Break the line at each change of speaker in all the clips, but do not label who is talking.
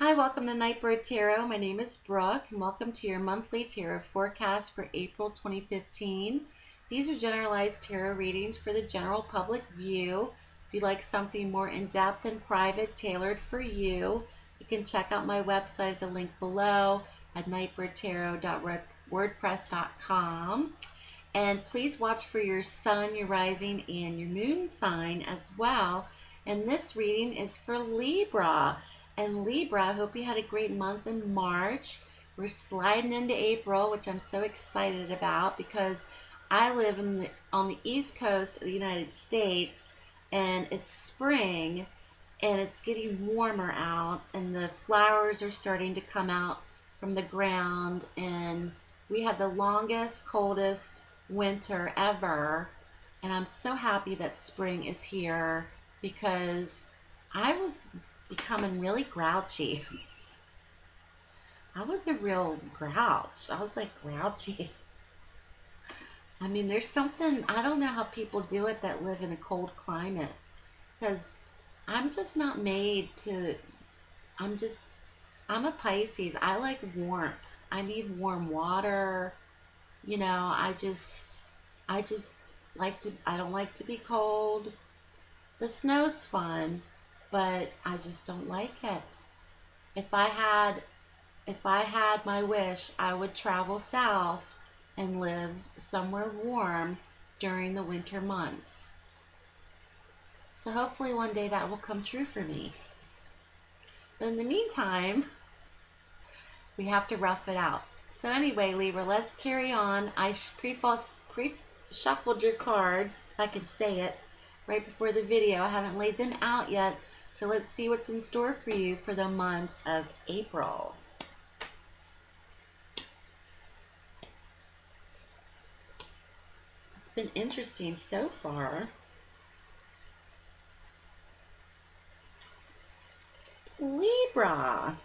Hi, welcome to Nightbird Tarot. My name is Brooke, and welcome to your monthly tarot forecast for April 2015. These are generalized tarot readings for the general public view. If you'd like something more in-depth and private, tailored for you, you can check out my website at the link below at nightbirdtarot.wordpress.com. And please watch for your sun, your rising, and your moon sign as well. And this reading is for Libra. And Libra, I hope you had a great month in March. We're sliding into April, which I'm so excited about because I live on the East Coast of the United States, and it's spring, and it's getting warmer out, and the flowers are starting to come out from the ground, and we had the longest, coldest winter ever, and I'm so happy that spring is here because I was becoming really grouchy. I was a real grouch. I was like grouchy. I mean, there's something, I don't know how people do it that live in a cold climate because I'm just not made to, I'm a Pisces. I like warmth. I need warm water. I just I don't like to be cold. The snow's fun, but I just don't like it. If I had my wish, I would travel south and live somewhere warm during the winter months. So hopefully one day that will come true for me. But in the meantime, we have to rough it out. So anyway, Libra, let's carry on. I pre-shuffled your cards, if I can say it, right before the video. I haven't laid them out yet. So let's see what's in store for you for the month of April. It's been interesting so far. Libra.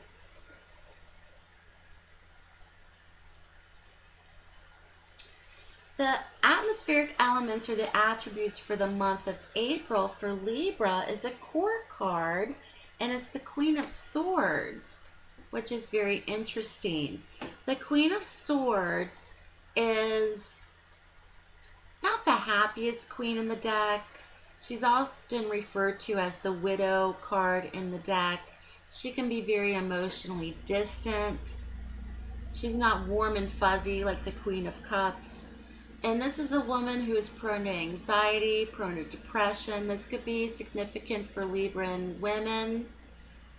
The atmospheric elements or the attributes for the month of April for Libra is a court card, and it's the Queen of Swords, which is very interesting. The Queen of Swords is not the happiest queen in the deck. She's often referred to as the widow card in the deck. She can be very emotionally distant. She's not warm and fuzzy like the Queen of Cups. And this is a woman who is prone to anxiety, prone to depression. This could be significant for Libran women.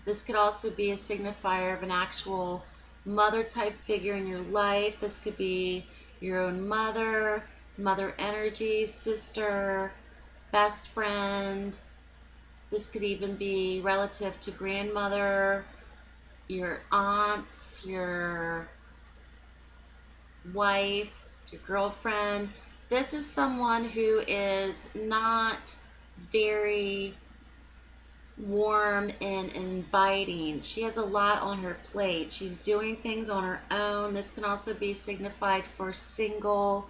This could also be a signifier of an actual mother type figure in your life. This could be your own mother, mother energy, sister, best friend. This could even be relative to grandmother, your aunts, your wife, your girlfriend. This is someone who is not very warm and inviting. She has a lot on her plate. She's doing things on her own. This can also be signified for single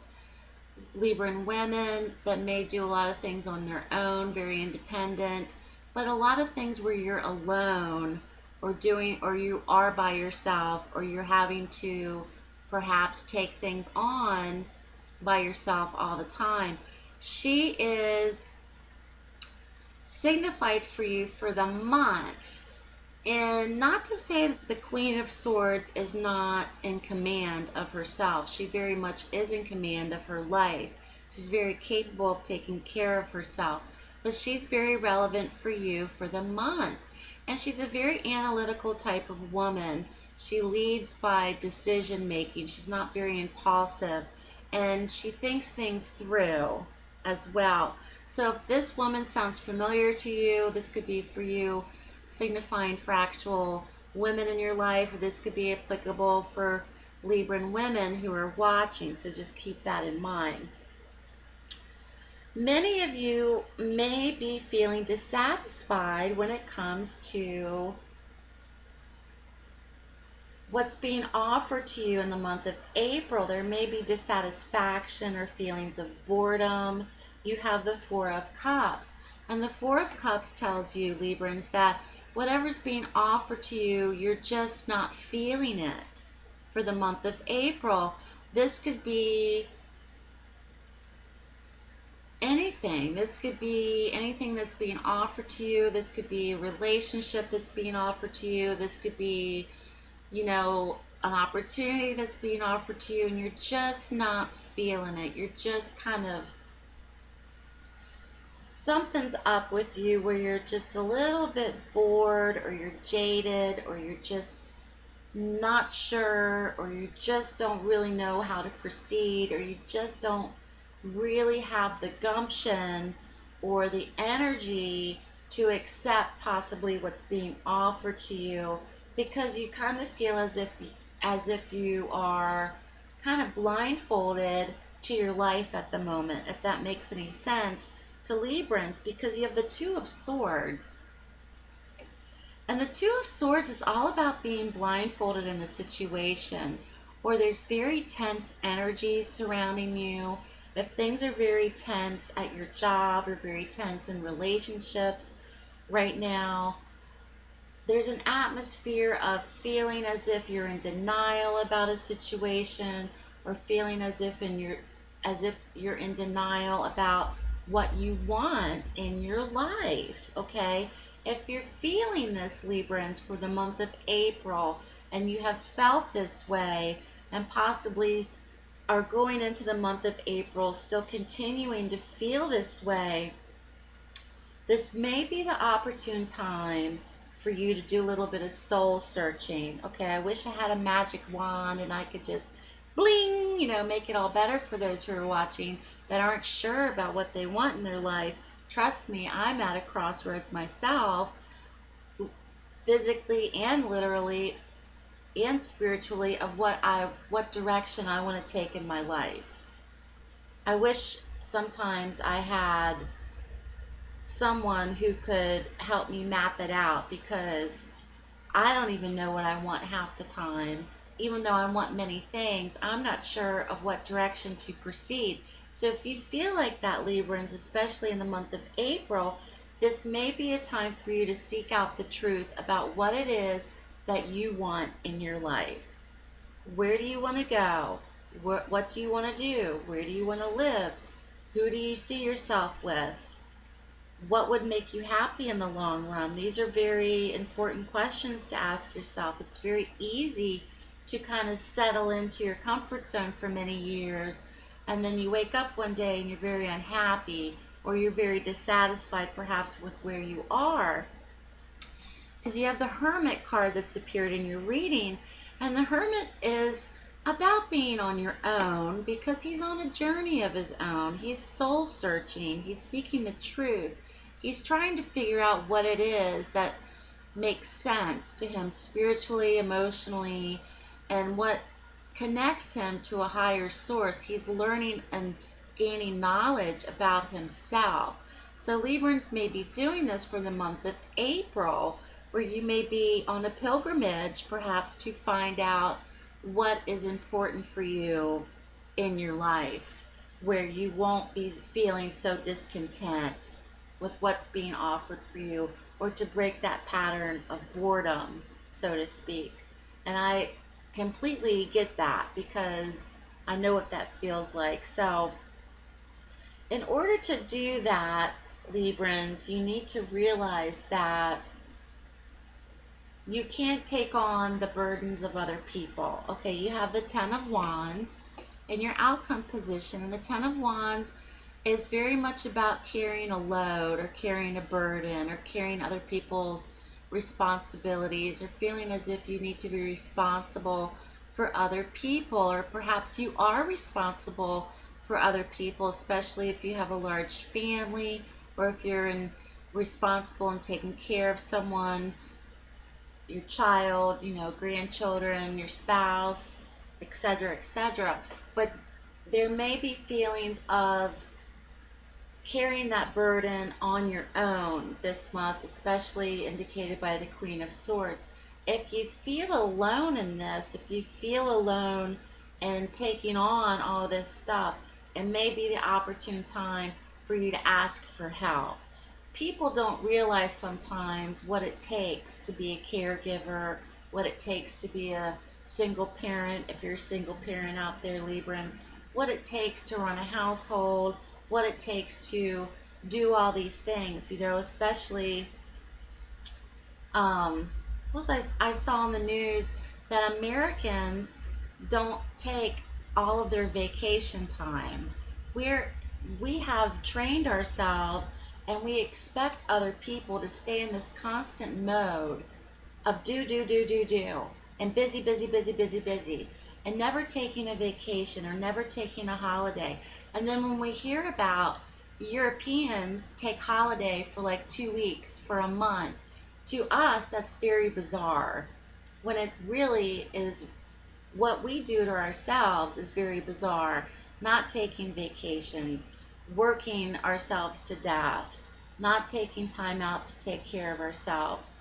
Libran women that may do a lot of things on their own, very independent, but a lot of things where you're alone or you are by yourself, or you're having to perhaps take things on by yourself all the time. She is signified for you for the month. And not to say that the Queen of Swords is not in command of herself. She very much is in command of her life. She's very capable of taking care of herself. But she's very relevant for you for the month. And she's a very analytical type of woman. She leads by decision making. She's not very impulsive. And she thinks things through as well. So if this woman sounds familiar to you, this could be for you, signifying for actual women in your life, or this could be applicable for Libran women who are watching. So just keep that in mind. Many of you may be feeling dissatisfied when it comes to what's being offered to you in the month of April. There may be dissatisfaction or feelings of boredom. You have the Four of Cups. And the Four of Cups tells you, Librans, that whatever's being offered to you, you're just not feeling it for the month of April. This could be anything. This could be anything that's being offered to you. This could be a relationship that's being offered to you. This could be, an opportunity that's being offered to you, and you're just not feeling it. You're just kind of, something's up with you where you're just a little bit bored, or you're jaded, or you're just not sure, or you just don't really know how to proceed, or you just don't really have the gumption or the energy to accept possibly what's being offered to you, because you kind of feel as if you are kind of blindfolded to your life at the moment, if that makes any sense to Librans, because you have the Two of Swords. And the Two of Swords is all about being blindfolded in a situation, or there's very tense energy surrounding you. If things are very tense at your job, or very tense in relationships right now, there's an atmosphere of feeling as if you're in denial about a situation, or feeling as if you're in denial about what you want in your life, okay? If you're feeling this, Librans, for the month of April, and you have felt this way, and possibly are going into the month of April still continuing to feel this way, this may be the opportune time for you to do a little bit of soul searching. Okay, I wish I had a magic wand and I could just bling, make it all better for those who are watching that aren't sure about what they want in their life. Trust me, I'm at a crossroads myself, physically and literally and spiritually, of what direction I want to take in my life. I wish sometimes I had someone who could help me map it out, because I don't even know what I want half the time. Even though I want many things, I'm not sure of what direction to proceed. So if you feel like that, Librans, especially in the month of April, this may be a time for you to seek out the truth about what it is that you want in your life. Where do you want to go? What do you want to do? Where do you want to live? Who do you see yourself with? What would make you happy in the long run? These are very important questions to ask yourself. It's very easy to kind of settle into your comfort zone for many years, and then you wake up one day and you're very unhappy, or you're very dissatisfied perhaps with where you are, because you have the Hermit card that's appeared in your reading, and the Hermit is about being on your own, because he's on a journey of his own. He's soul searching. He's seeking the truth. He's trying to figure out what it is that makes sense to him spiritually, emotionally, and what connects him to a higher source. He's learning and gaining knowledge about himself. So Librans may be doing this for the month of April, where you may be on a pilgrimage perhaps to find out what is important for you in your life, where you won't be feeling so discontent with what's being offered for you, or to break that pattern of boredom, so to speak. And I completely get that, because I know what that feels like. So in order to do that, Librans, you need to realize that you can't take on the burdens of other people. Okay, you have the Ten of Wands in your outcome position, and the Ten of Wands is very much about carrying a load, or carrying a burden, or carrying other people's responsibilities, or feeling as if you need to be responsible for other people, or perhaps you are responsible for other people, especially if you have a large family, or if you're responsible in taking care of someone, your child, grandchildren, your spouse, etc., etc. But there may be feelings of carrying that burden on your own this month, especially indicated by the Queen of Swords. If you feel alone in this, if you feel alone in taking on all this stuff, it may be the opportune time for you to ask for help. people don't realize sometimes what it takes to be a caregiver, what it takes to be a single parent, if you're a single parent out there, Librans, what it takes to run a household, what it takes to do all these things, especially, I saw on the news that Americans don't take all of their vacation time. We're, we have trained ourselves and we expect other people to stay in this constant mode of do, and busy, busy, busy, busy, busy, and never taking a vacation or never taking a holiday. And then when we hear about Europeans take holiday for like 2 weeks, for a month, to us that's very bizarre. When it really is, what we do to ourselves is very bizarre. Not taking vacations, working ourselves to death, not taking time out to take care of ourselves.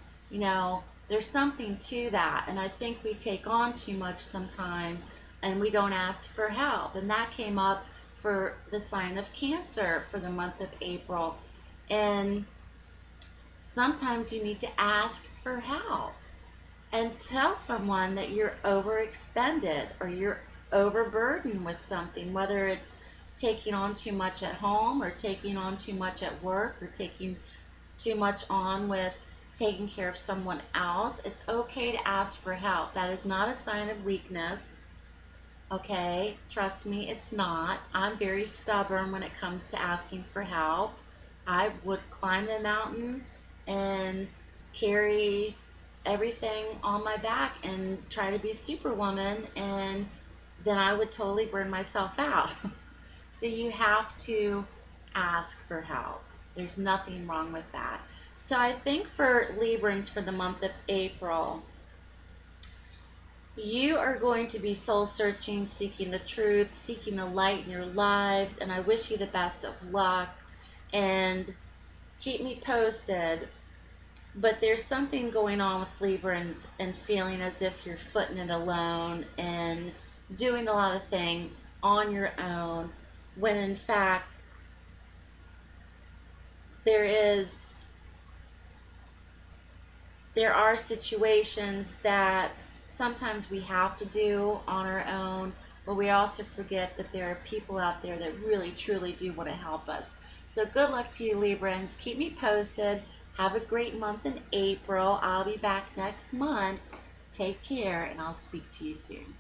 There's something to that, and I think we take on too much sometimes and we don't ask for help. And that came up for the sign of Cancer for the month of April. And sometimes you need to ask for help and tell someone that you're overexpended or you're overburdened with something, whether it's taking on too much at home or taking on too much at work or taking too much on with taking care of someone else. It's okay to ask for help. That is not a sign of weakness. Okay? Trust me, it's not. I'm very stubborn when it comes to asking for help. I would climb the mountain and carry everything on my back and try to be Superwoman, and then I would totally burn myself out. So you have to ask for help. There's nothing wrong with that. So I think for Librans for the month of April, you are going to be soul searching, seeking the truth, seeking the light in your lives, and I wish you the best of luck, and keep me posted. But there's something going on with Librans and feeling as if you're footing it alone and doing a lot of things on your own, when in fact there are situations that sometimes we have to do on our own, but we also forget that there are people out there that really truly do want to help us. So good luck to you, Librans. Keep me posted. Have a great month in April. I'll be back next month. Take care, and I'll speak to you soon.